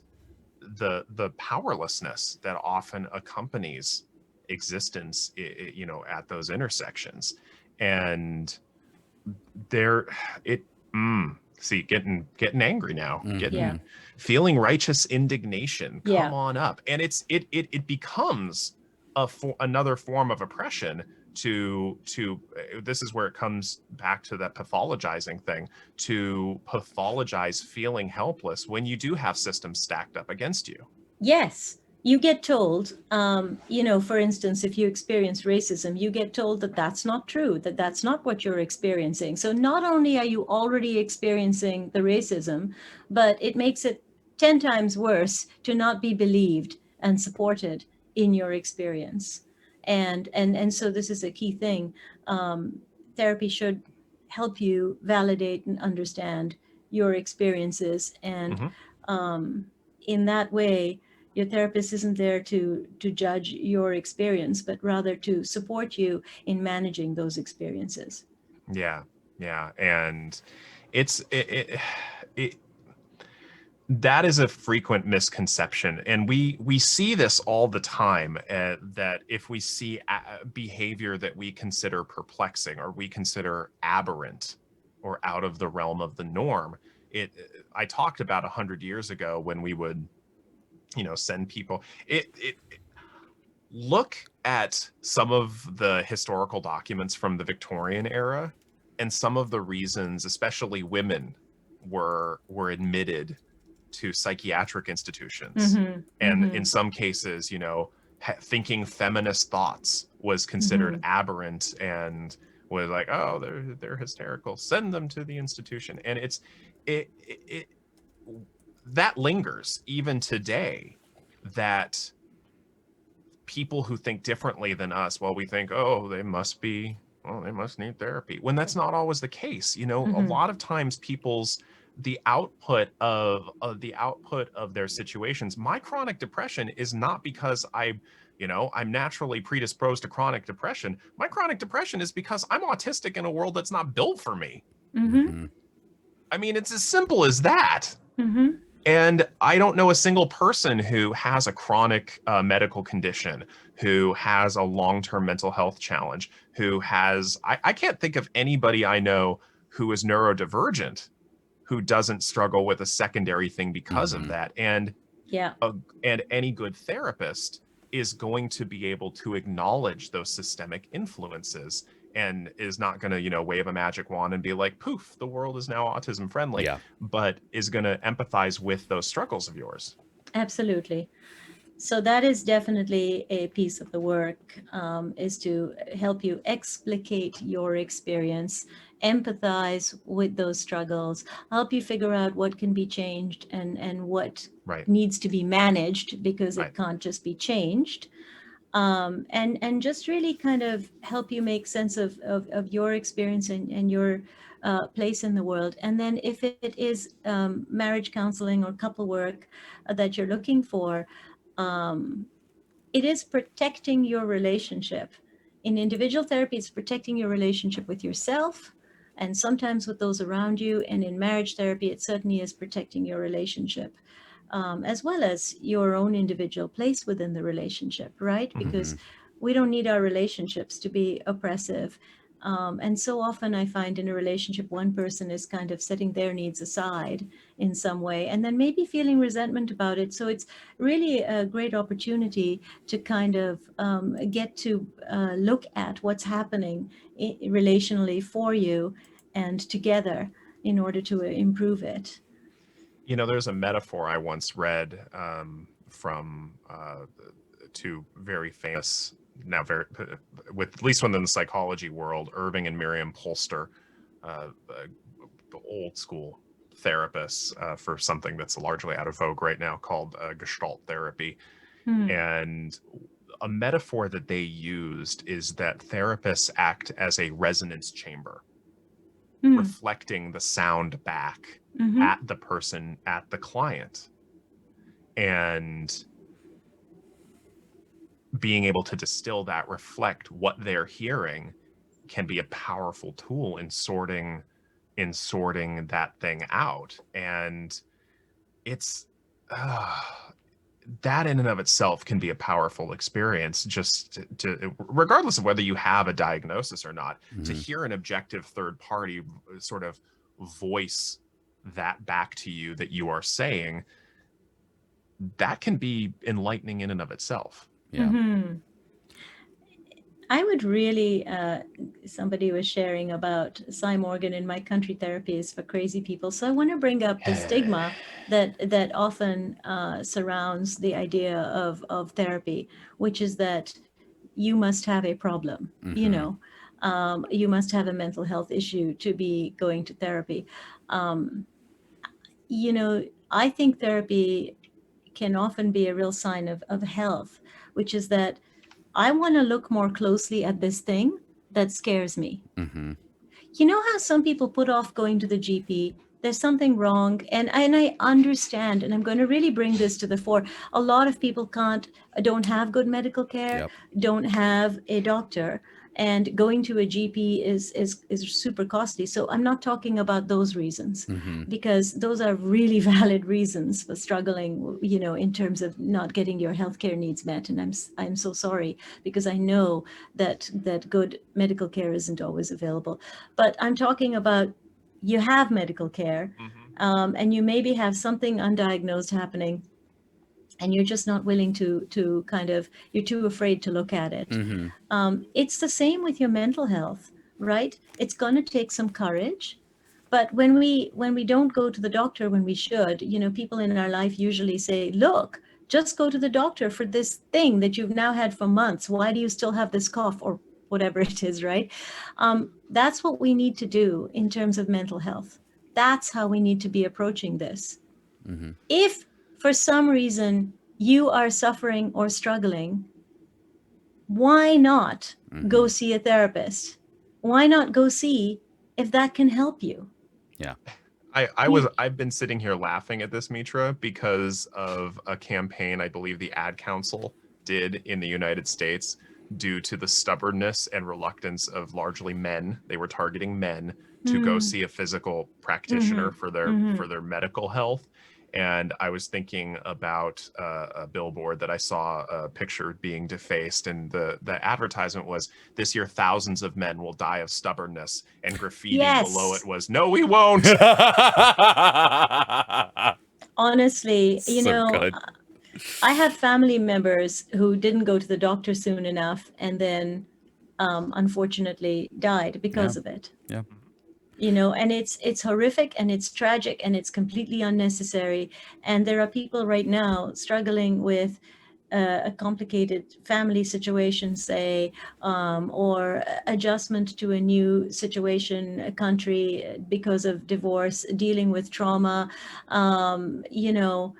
the powerlessness that often accompanies existence, at those intersections. And there it see, getting angry now, Yeah. feeling righteous indignation Yeah. come on up, and it becomes another form of oppression to this is where it comes back to that pathologizing thing, to pathologize feeling helpless when you do have systems stacked up against you. Yes, you get told, for instance, if you experience racism, you get told that that's not true, that that's not what you're experiencing. So not only are you already experiencing the racism, but it makes it 10 times worse to not be believed and supported in your experience. And so this is a key thing. Therapy should help you validate and understand your experiences, and Mhm. in that way, your therapist isn't there to judge your experience, but rather to support you in managing those experiences. Yeah, yeah, and it's it that is a frequent misconception, and we see this all the time, that if we see behavior that we consider perplexing or we consider aberrant or out of the realm of the norm, it I talked about 100 years ago when we would send people, it look at some of the historical documents from the Victorian era, and some of the reasons especially women were admitted to psychiatric institutions. Mm-hmm, And mm-hmm, in some cases, thinking feminist thoughts was considered mm-hmm. aberrant, and was like, oh, they're hysterical, send them to the institution. And it that lingers even today, that people who think differently than us, well, we think, oh, they must need therapy, when that's not always the case. A Mm-hmm. lot of times people's the output of their situations. My chronic depression is not because I'm naturally predisposed to chronic depression. My chronic depression is because I'm autistic in a world that's not built for me. Mm-hmm. Mhm. I mean, it's as simple as that. Mm-hmm. And I don't know a single person who has a chronic medical condition, who has a long-term mental health challenge, who has, I can't think of anybody I know who is neurodivergent who doesn't struggle with a secondary thing because of Mhm. that. And Yeah. and any good therapist is going to be able to acknowledge those systemic influences, and is not going to wave a magic wand and be like, poof, the world is now autism friendly, Yeah. but is going to empathize with those struggles of yours. Absolutely. So that is definitely a piece of the work, is to help you explicate your experience, empathize with those struggles, help you figure out what can be changed, and what Right. needs to be managed, because Right. it can't just be changed. And just really kind of help you make sense of your experience, and your place in the world. And then if it is marriage counseling or couple work that you're looking for, um, it is protecting your relationship. In individual therapy, it's protecting your relationship with yourself and sometimes with those around you. And in marriage therapy, it certainly is protecting your relationship, as well as your own individual place within the relationship, right? Because Mhm. we don't need our relationships to be oppressive. And so often I find in a relationship, one person is kind of setting their needs aside in some way, and then maybe feeling resentment about it. So it's really a great opportunity to kind of get to look at what's happening relationally for you and together in order to improve it. You know, there's a metaphor I once read from two very famous, now very, with at least within the psychology world, Irving and Miriam Polster, the old school therapists for something that's largely out of vogue right now called Gestalt therapy. And a metaphor that they used is that therapists act as a resonance chamber, reflecting the sound back at the person, at the client, and being able to distill that, reflect what they're hearing, can be a powerful tool in sorting that thing out. And it's that in and of itself can be a powerful experience, just to regardless of whether you have a diagnosis or not, to hear an objective third party sort of voice that back to you that you are saying, that can be enlightening in and of itself. I would really, somebody was sharing about Cy Morgan in My Country Therapy is for Crazy People. So I want to bring up the stigma that often surrounds the idea of therapy, which is that you must have a problem, you know, you must have a mental health issue to be going to therapy. You know, I think therapy can often be a real sign of health, which is that I want to look more closely at this thing that scares me. You know how some people put off going to the GP? There's something wrong. And I understand, and I'm going to really bring this to the fore. A lot of people don't have good medical care, don't have a doctor, and going to a GP is super costly. So I'm not talking about those reasons, because those are really valid reasons for struggling, you know, in terms of not getting your healthcare needs met. And I'm so sorry, because I know that good medical care isn't always available. But I'm talking about, you have medical care, and you maybe have something undiagnosed happening, and you're just not willing to kind of, you're too afraid to look at it. It's the same with your mental health, right? It's going to take some courage. But when we don't go to the doctor when we should, you know, people in our life usually say, look, just go to the doctor for this thing that you've now had for months. Why do you still have this cough, or whatever it is, right? That's what we need to do in terms of mental health. That's how we need to be approaching this. If for some reason you are suffering or struggling, why not go see a therapist? Why not go see if that can help you? I've been sitting here laughing at this, Mitra, because of a campaign I believe the Ad Council did in the United States due to the stubbornness and reluctance of largely men. They were targeting men to go see a physical practitioner for their medical health. And I was thinking about a billboard that I saw a picture being defaced, and the advertisement was, this year thousands of men will die of stubbornness, and graffiti below it was, no, we won't. Honestly, you So know, good. I have family members who didn't go to the doctor soon enough, and then unfortunately died because of it. You know, and it's horrific, and it's tragic, and it's completely unnecessary. And there are people right now struggling with a complicated family situation, say, or adjustment to a new situation, a country, because of divorce, dealing with trauma, you know,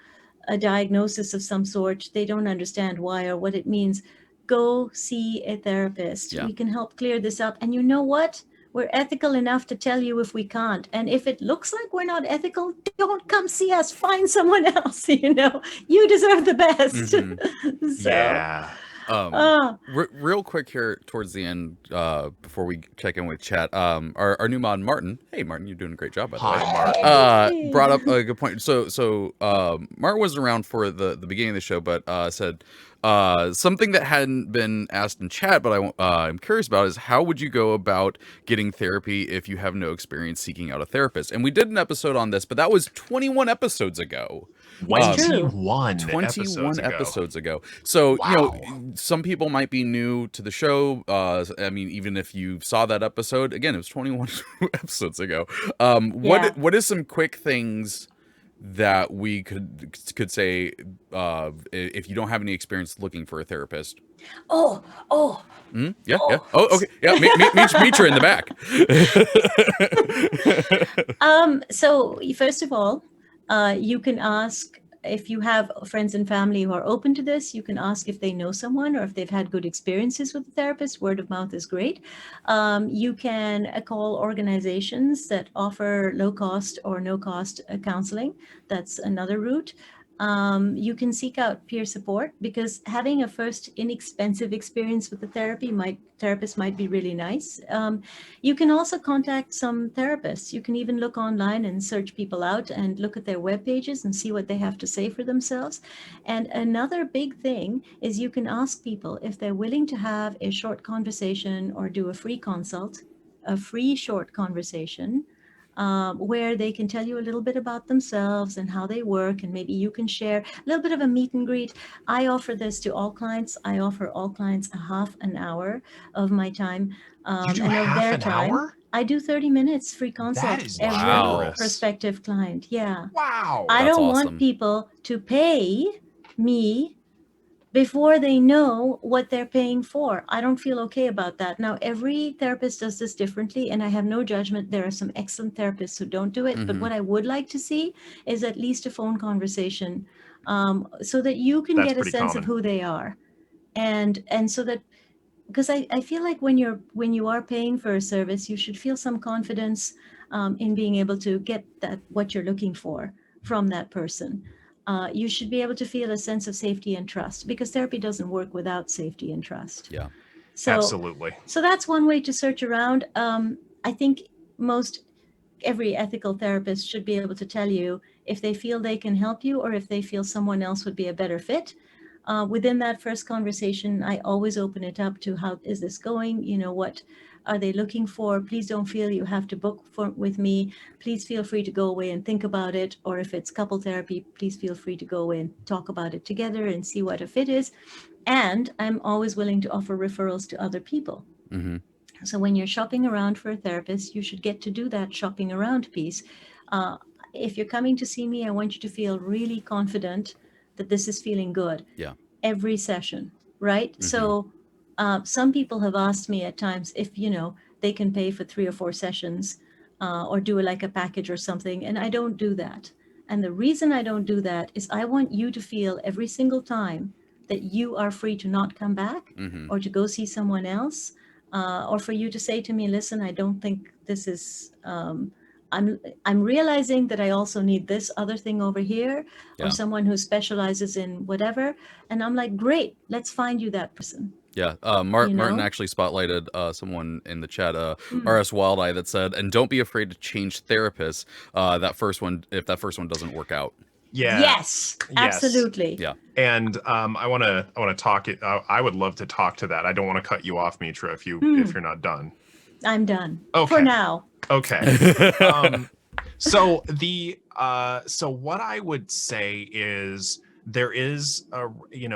a diagnosis of some sort. They don't understand why or what it means. Go see a therapist. We can help clear this up. And you know what? We're ethical enough to tell you if we can't. And if it looks like we're not ethical, don't come see us. Find someone else. You know, you deserve the best. Real quick here towards the end, before we check in with chat, our new mod Martin. Hey Martin, you're doing a great job, by the way. Martin. Brought up a good point. So Martin wasn't around for the beginning of the show, but said something that hadn't been asked in chat, but I'm curious about, is how would you go about getting therapy if you have no experience seeking out a therapist? And we did an episode on this, but that was 21 episodes ago. 21 episodes ago. So, you know, some people might be new to the show. I mean, even if you saw that episode, again, it was 21 episodes ago. What is some quick things that we could say, if you don't have any experience looking for a therapist? Oh, Yeah. oh. Oh, okay. Yeah, Mitra in the back. So first of all, you can ask if you have friends and family who are open to this. You can ask if they know someone or if they've had good experiences with a therapist. Word of mouth is great. You can call organizations that offer low cost or no cost counseling. That's another route. You can seek out peer support, because having a first inexpensive experience with the therapist might be really nice. You can also contact some therapists. You can even look online and search people out and look at their web pages and see what they have to say for themselves. And another big thing is you can ask people if they're willing to have a short conversation or do a free consult, a free short conversation, where they can tell you a little bit about themselves and how they work, and maybe you can share a little bit of a meet and greet. I offer this to all clients. I offer all clients a half an hour of my time, You do and of half their an time. hour? I do 30 minutes free consult is every Wow. prospective client. Yeah. Wow. I That's don't awesome. want people to pay me before they know what they're paying for. I don't feel okay about that. Now, every therapist does this differently, and I have no judgment. There are some excellent therapists who don't do it. But Mhm. what I would like to see is at least a phone conversation, so that you can That's get a pretty sense common. of who they are. And so that, because I feel like when you are paying for a service, you should feel some confidence in being able to get that what you're looking for from that person. You should be able to feel a sense of safety and trust, because therapy doesn't work without safety and trust. Yeah. So Absolutely. so that's one way to search around. I think every ethical therapist should be able to tell you if they feel they can help you or if they feel someone else would be a better fit. Within that first conversation, I always open it up to, how is this going? What are they looking for? Please don't feel you have to book with me. Please feel free to go away and think about it. Or if it's couple therapy, please feel free to go away and talk about it together and see what a fit is. And I'm always willing to offer referrals to other people. Mm-hmm. So when you're shopping around for a therapist, you should get to do that shopping around piece. If you're coming to see me, I want you to feel really confident that this is feeling good. Yeah. Every session, right? Mhm. So some people have asked me at times if, they can pay for 3 or 4 sessions, or do like a package or something. And I don't do that. And the reason I don't do that is I want you to feel every single time that you are free to not come back, Mhm. or to go see someone else, or for you to say to me, listen, I don't think this is, I'm realizing that I also need this other thing over here, Yeah. or someone who specializes in whatever. And I'm like, great, let's find you that person. Yeah. You Martin know? actually spotlighted someone in the chat, Mm. RS Wildeye, that said, and don't be afraid to change therapists. If that first one doesn't work out. Yeah. Yes, absolutely. Yeah. And I want to talk it. I would love to talk to that. I don't want to cut you off, Mitra, if you're not done. I'm done Okay. for now. Okay. So what I would say is there is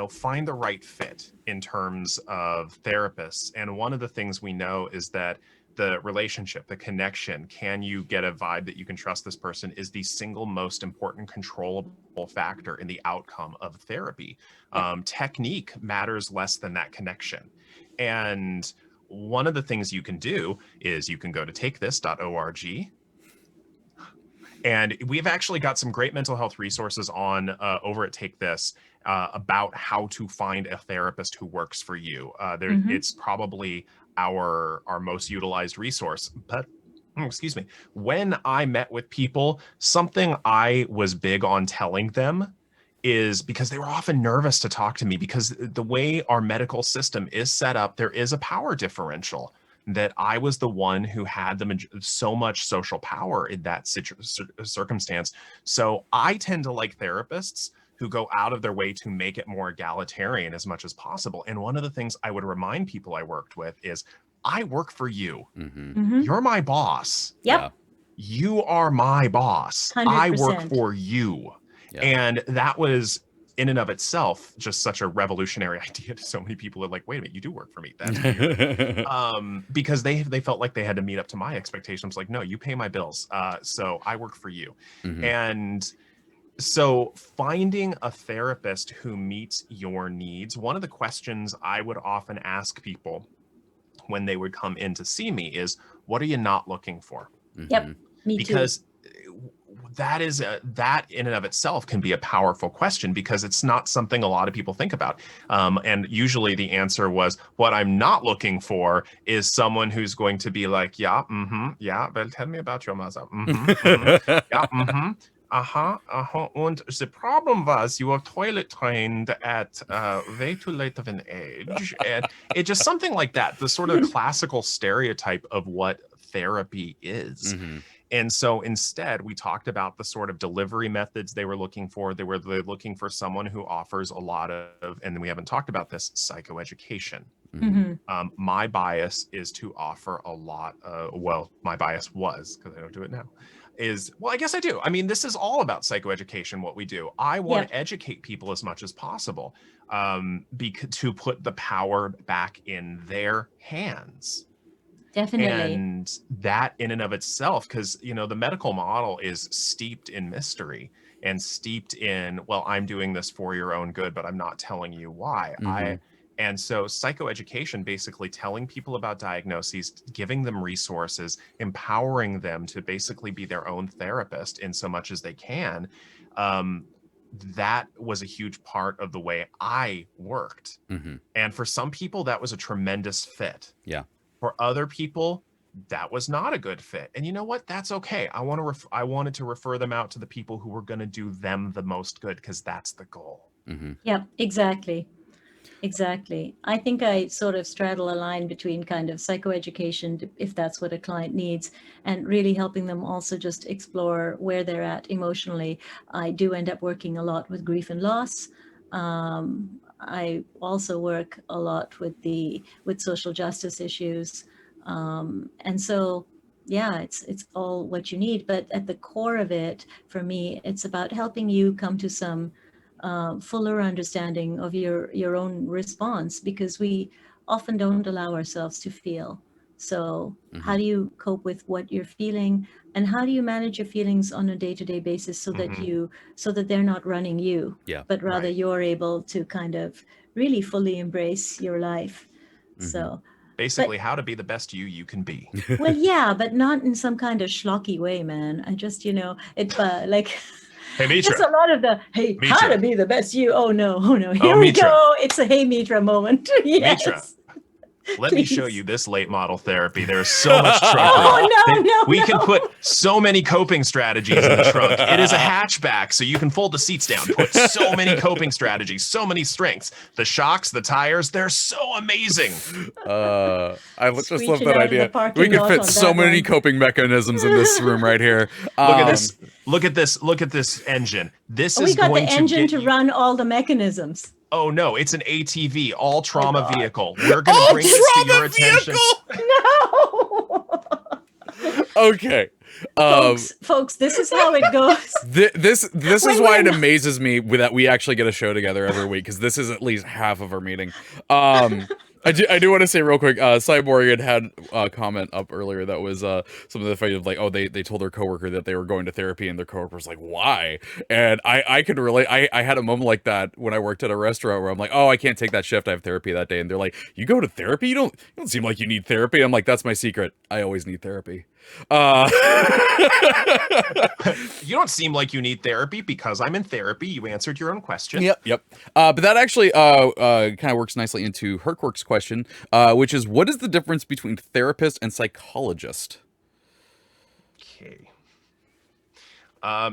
find the right fit in terms of therapists. And one of the things we know is that the relationship, the connection, can you get a vibe that you can trust this person, is the single most important controllable factor in the outcome of therapy. Technique matters less than that connection. And one of the things you can do is you can go to takethis.org. And we've actually got some great mental health resources on over at Take This about how to find a therapist who works for you. It's probably our most utilized resource. But excuse me, when I met with people, something I was big on telling them is, because they were often nervous to talk to me, because the way our medical system is set up, there is a power differential, that I was the one who had so much social power in that circumstance. So I tend to like therapists who go out of their way to make it more egalitarian as much as possible. And one of the things I would remind people I worked with is, I work for you. Mm-hmm. You're my boss. Yep. Yeah. You are my boss. 100%. I work for you. Yeah. And that was, in and of itself, just such a revolutionary idea to so many people. Are like, wait a minute, you do work for me. That's weird. Because they felt like they had to meet up to my expectations. Like, no, you pay my bills. So I work for you. Mhm. And So finding a therapist who meets your needs, one of the questions I would often ask people when they would come in to see me is, what are you not looking for? Yep, me too. Because that in and of itself can be a powerful question, because it's not something a lot of people think about. And usually the answer was, what I'm not looking for is someone who's going to be like, yeah, yeah, well, tell me about your mother. Yeah, and the problem was you were toilet trained at way too late of an age. And it just something like that, the sort of classical stereotype of what therapy is. And so instead, we talked about the sort of delivery methods they were looking for. They were looking for someone who offers a lot of, and we haven't talked about this, psychoeducation. My bias is to offer a lot well, my bias was, because I don't do it now, well, I guess I do. I mean, this is all about psychoeducation, what we do. I want to educate people as much as possible, to put the power back in their hands. Definitely. And that in and of itself, because, the medical model is steeped in mystery and steeped in, well, I'm doing this for your own good, but I'm not telling you why. And so psychoeducation, basically telling people about diagnoses, giving them resources, empowering them to basically be their own therapist in so much as they can. That was a huge part of the way I worked. And for some people, that was a tremendous fit. Yeah. For other people, that was not a good fit. And you know what? That's okay. I wanted to refer them out to the people who were going to do them the most good, because that's the goal. Yep, exactly. Exactly. I think I sort of straddle a line between kind of psychoeducation, if that's what a client needs, and really helping them also just explore where they're at emotionally. I do end up working a lot with grief and loss. I also work a lot with social justice issues. And so, yeah, it's all what you need. But at the core of it, for me, it's about helping you come to some fuller understanding of your own response, because we often don't allow ourselves to feel. So how do you cope with what you're feeling, and how do you manage your feelings on a day-to-day basis so that they're not running you, but rather you're able to kind of really fully embrace your life. So basically, how to be the best you can be. Well, yeah, but not in some kind of schlocky way, man. I just, it like. Hey, Mitra. It's a lot of the, hey, Mitra. How to be the best you. Oh, no. Here we Mitra. go. It's a hey, Mitra moment. Yes. Mitra, let me show you this late model therapy. There's so much trunk. We can put so many coping strategies in the trunk. It is a hatchback, so you can fold the seats down, put so many coping strategies, so many strengths. The shocks, the tires, they're so amazing. I just love that idea. We can fit so many coping mechanisms in this room right here. Look at this engine. This is we got going the engine to to run all the mechanisms. Oh no, it's an ATV, all trauma vehicle. We're going to bring this to your attention. No. Okay. Folks, this is how it goes. This is why it amazes me that we actually get a show together every week, because this is at least half of our meeting. I do want to say real quick, Cyborg had a comment up earlier that was some of the fight of like, oh, they told their coworker that they were going to therapy, and their coworker was like, why? And I could relate. I had a moment like that when I worked at a restaurant where I'm like, oh, I can't take that shift, I have therapy that day, and they're like, you go to therapy? You don't seem like you need therapy. I'm like, that's my secret. I always need therapy. You don't seem like you need therapy because I'm in therapy. You answered your own question. Yep. But that actually kind of works nicely into Herkwork's question, which is, what is the difference between therapist and psychologist? Okay.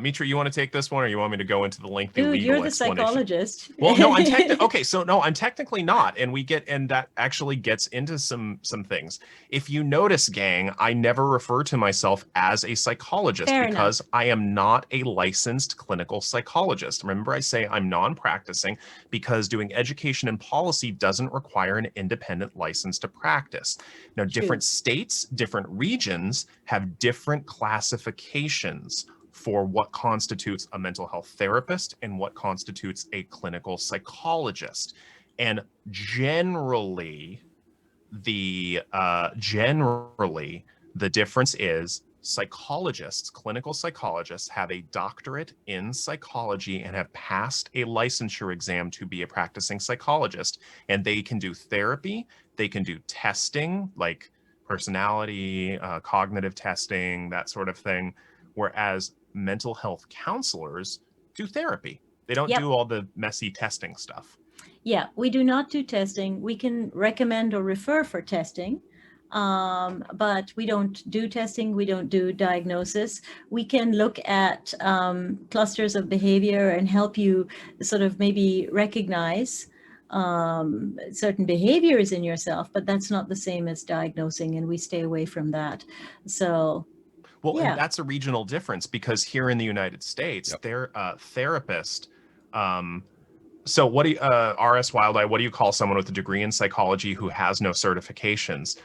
Mitra, you want to take this one, or you want me to go into the lengthy Dude, legal you're the explanation? psychologist. Well, no, I'm technically not, and that actually gets into some things. If you notice, gang, I never refer to myself as a psychologist because I am not a licensed clinical psychologist. Remember, I say I'm non-practicing because doing education and policy doesn't require an independent license to practice. Now, different states, different regions have different classifications for what constitutes a mental health therapist and what constitutes a clinical psychologist. And generally, the difference is psychologists, clinical psychologists, have a doctorate in psychology and have passed a licensure exam to be a practicing psychologist. And they can do therapy, they can do testing, like personality, cognitive testing, that sort of thing. Whereas mental health counselors do therapy. They don't Yep. do all the messy testing stuff. Yeah, we do not do testing. We can recommend or refer for testing, but we don't do testing. We don't do diagnosis. We can look at clusters of behavior and help you sort of maybe recognize certain behaviors in yourself, but that's not the same as diagnosing, and we stay away from that. So Well, yeah. and that's a regional difference, because here in the United States, they're therapist. So what do you, R.S. Wildeye, what do you call someone with a degree in psychology who has no certifications?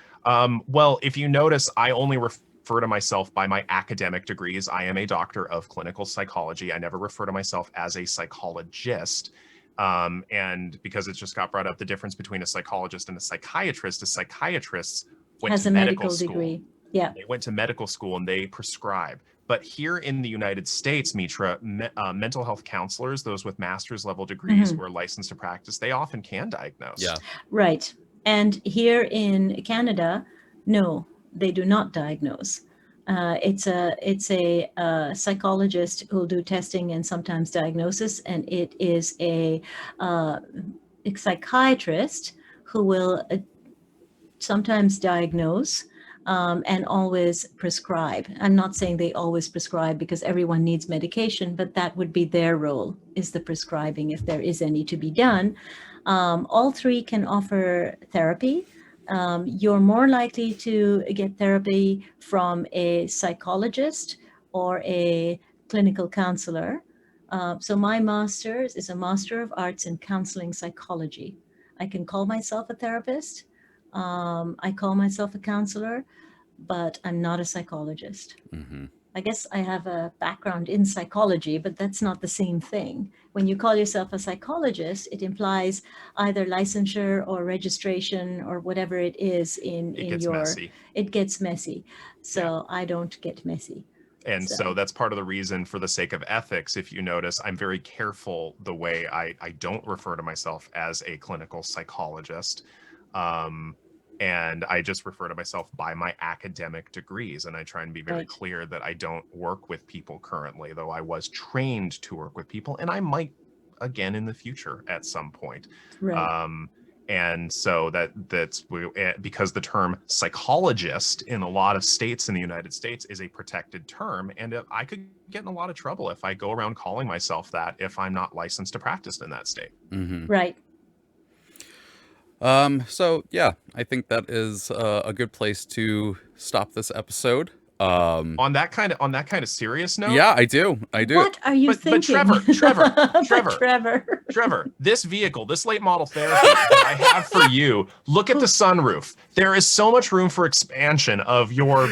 Well, if you notice, I only refer to myself by my academic degrees. I am a doctor of clinical psychology. I never refer to myself as a psychologist. And because it just got brought up, the difference between a psychologist and a psychiatrist went Has to a medical medical school. degree. Yeah. They went to medical school and they prescribe. But here in the United States, Mitra, mental health counselors, those with master's level degrees who are licensed to practice, they often can diagnose. Yeah. Right. And here in Canada, no, they do not diagnose. It's a psychologist who'll do testing and sometimes diagnosis, and it is a psychiatrist who will sometimes diagnose and always prescribe. I'm not saying they always prescribe, because everyone needs medication, but that would be their role, is the prescribing, if there is any to be done. All three can offer therapy. You're more likely to get therapy from a psychologist or a clinical counselor. So my master's is a Master of Arts in Counseling Psychology. I can call myself a therapist. I call myself a counselor, but I'm not a psychologist. Mm-hmm. I guess I have a background in psychology, but that's not the same thing. When you call yourself a psychologist, it implies either licensure or registration or whatever it is in gets your. messy. It gets messy. So I don't get messy. And so that's part of the reason, for the sake of ethics, if you notice, I'm very careful the way I don't refer to myself as a clinical psychologist. And I just refer to myself by my academic degrees. And I try and be very clear that I don't work with people currently, though I was trained to work with people, and I might again in the future at some point. Right. And so that's because the term psychologist in a lot of states in the United States is a protected term. And I could get in a lot of trouble if I go around calling myself that if I'm not licensed to practice in that state. Mm-hmm. Right. So yeah, I think that is a good place to stop this episode. On that kind of serious note. Yeah, I do. What are you thinking? But Treavor, this vehicle, this late model therapy that I have for you, look at the sunroof. There is so much room for expansion of your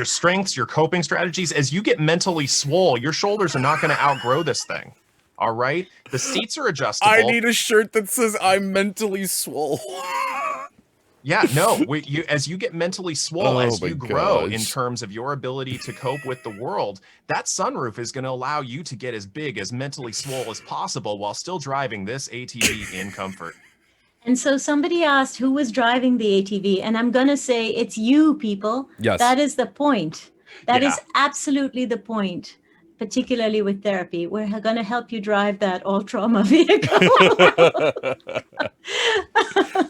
strengths, your coping strategies. As you get mentally swole, your shoulders are not going to outgrow this thing. All right? The seats are adjustable. I need a shirt that says I'm mentally swole. Yeah, no, as you get mentally swole, as you grow in terms of your ability to cope with the world, that sunroof is going to allow you to get as big, as mentally swole as possible while still driving this ATV in comfort. And so somebody asked who was driving the ATV, and I'm going to say it's you, people. Yes. That is the point. That is absolutely the point. Particularly with therapy, we're going to help you drive that all trauma vehicle.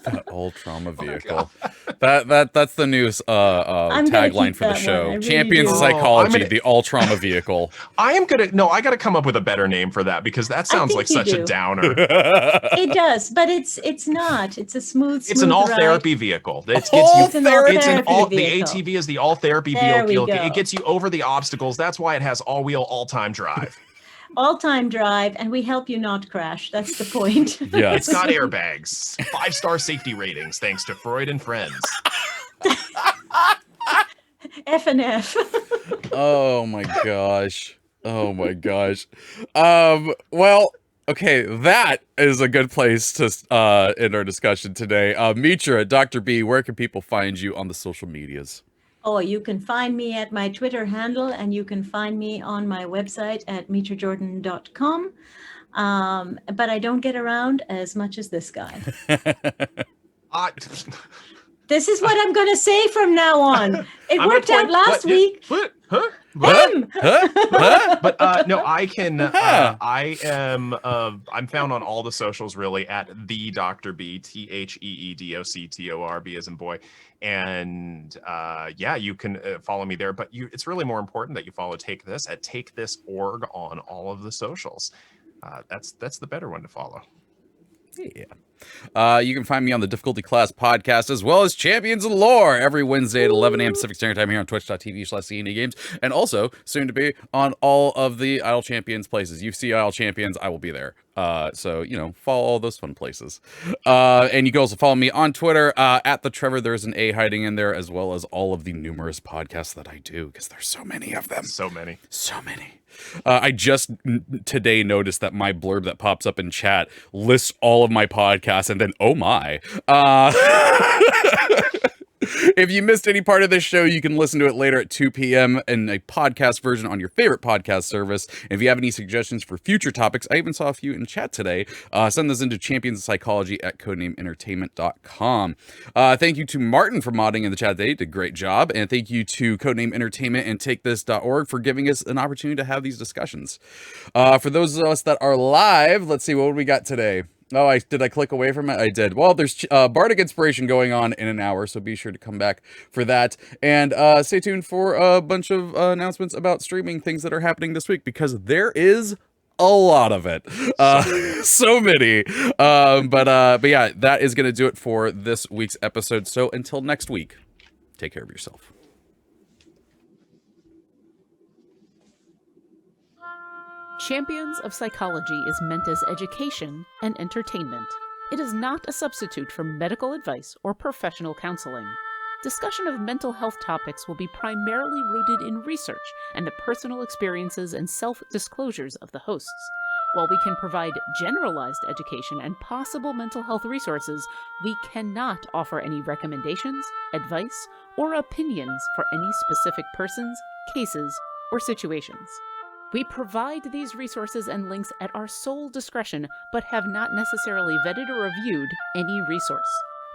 That all trauma vehicle. That's the new tagline for the show. Really Champions of Psychology, the all trauma vehicle. I got to come up with a better name for that, because that sounds like such a downer. It does, but it's not. It's a smooth. It's an all therapy vehicle. The ATV is the all therapy vehicle. It gets you over the obstacles. That's why it has all wheel, all time drive. All-time drive, and we help you not crash. That's the point. Yeah, it's got airbags, 5-star safety ratings, thanks to Freud and Friends. F and F. Oh my gosh. Well, okay, that is a good place to end our discussion today. Mitra, Dr. B, where can people find you on the social medias? Oh, you can find me at my Twitter handle, and you can find me on my website at mitrajordan.com. But I don't get around as much as this guy. This is what I'm going to say from now on. It worked out last week. What? Huh? Him! But no, I can. I'm found on all the socials really at the Dr. B, TheEedoctor, B as in boy, and yeah, you can follow me there. But it's really more important that you follow Take This at TakeThis.org on all of the socials. That's the better one to follow. Yeah. You can find me on the Difficulty Class podcast as well as Champions of Lore every Wednesday at 11 a.m. Pacific Standard Time here on twitch.tv/CNE Games, and also soon to be on all of the Idle Champions places. You see Idle Champions, I will be there. So, follow all those fun places. And you can also follow me on Twitter at the Treavor. There's an A hiding in there, as well as all of the numerous podcasts that I do, because there's so many of them. So many. I just today noticed that my blurb that pops up in chat lists all of my podcasts, and then, oh my. If you missed any part of this show, you can listen to it later at 2 p.m. in a podcast version on your favorite podcast service. And if you have any suggestions for future topics, I even saw a few in chat today, send those into championsofpsychology@codenameentertainment.com. Thank you to Martin for modding in the chat today. He did a great job. And thank you to Codename Entertainment and TakeThis.org for giving us an opportunity to have these discussions. For those of us that are live, let's see, what we got today? Oh, did I click away from it? I did. Well, there's Bardic Inspiration going on in an hour, so be sure to come back for that. And stay tuned for a bunch of announcements about streaming things that are happening this week, because there is a lot of it. So many. But yeah, that is going to do it for this week's episode. So until next week, take care of yourself. Champions of Psychology is meant as education and entertainment. It is not a substitute for medical advice or professional counseling. Discussion of mental health topics will be primarily rooted in research and the personal experiences and self-disclosures of the hosts. While we can provide generalized education and possible mental health resources, we cannot offer any recommendations, advice, or opinions for any specific persons, cases, or situations. We provide these resources and links at our sole discretion, but have not necessarily vetted or reviewed any resource.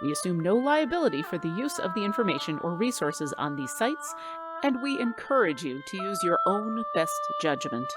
We assume no liability for the use of the information or resources on these sites, and we encourage you to use your own best judgment.